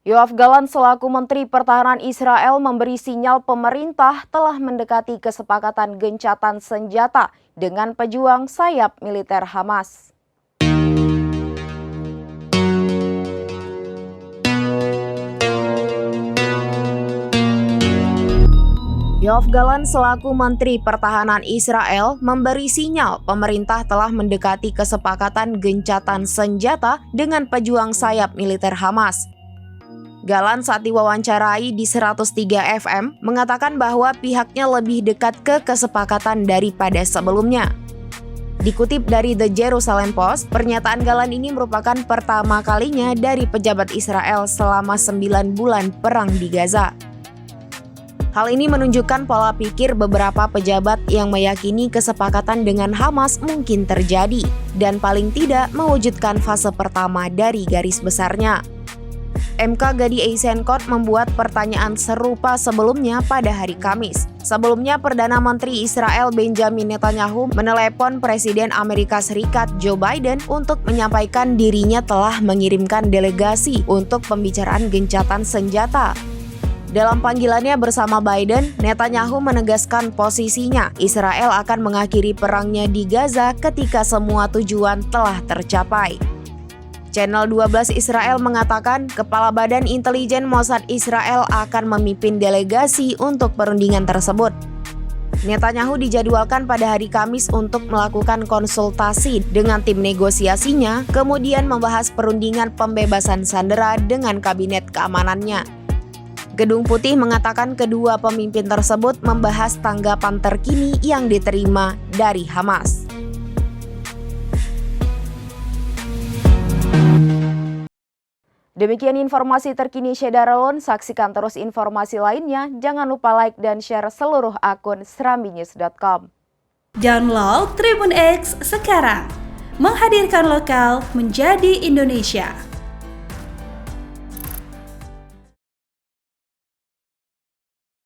Yoav Gallant selaku Menteri Pertahanan Israel memberi sinyal pemerintah telah mendekati kesepakatan gencatan senjata dengan pejuang sayap militer Hamas. Yoav Gallant selaku Menteri Pertahanan Israel memberi sinyal pemerintah telah mendekati kesepakatan gencatan senjata dengan pejuang sayap militer Hamas. Gallant saat diwawancarai di 103 FM mengatakan bahwa pihaknya lebih dekat ke kesepakatan daripada sebelumnya. Dikutip dari The Jerusalem Post, pernyataan Gallant ini merupakan pertama kalinya dari pejabat Israel selama 9 bulan perang di Gaza. Hal ini menunjukkan pola pikir beberapa pejabat yang meyakini kesepakatan dengan Hamas mungkin terjadi dan paling tidak mewujudkan fase pertama dari garis besarnya. MK Gadi Eisenkot membuat pertanyaan serupa sebelumnya pada hari Kamis. Sebelumnya, Perdana Menteri Israel Benjamin Netanyahu menelepon Presiden Amerika Serikat Joe Biden untuk menyampaikan dirinya telah mengirimkan delegasi untuk pembicaraan gencatan senjata. Dalam panggilannya bersama Biden, Netanyahu menegaskan posisinya Israel akan mengakhiri perangnya di Gaza ketika semua tujuan telah tercapai. Channel 12 Israel mengatakan Kepala Badan Intelijen Mossad Israel akan memimpin delegasi untuk perundingan tersebut. Netanyahu dijadwalkan pada hari Kamis untuk melakukan konsultasi dengan tim negosiasinya, kemudian membahas perundingan pembebasan sandera dengan kabinet keamanannya. Gedung Putih mengatakan kedua pemimpin tersebut membahas tanggapan terkini yang diterima dari Hamas. Demikian informasi terkini Syederalon. Saksikan terus informasi lainnya. Jangan lupa like dan share seluruh akun serambinews.com. Download Tribun X sekarang. Menghadirkan lokal menjadi Indonesia.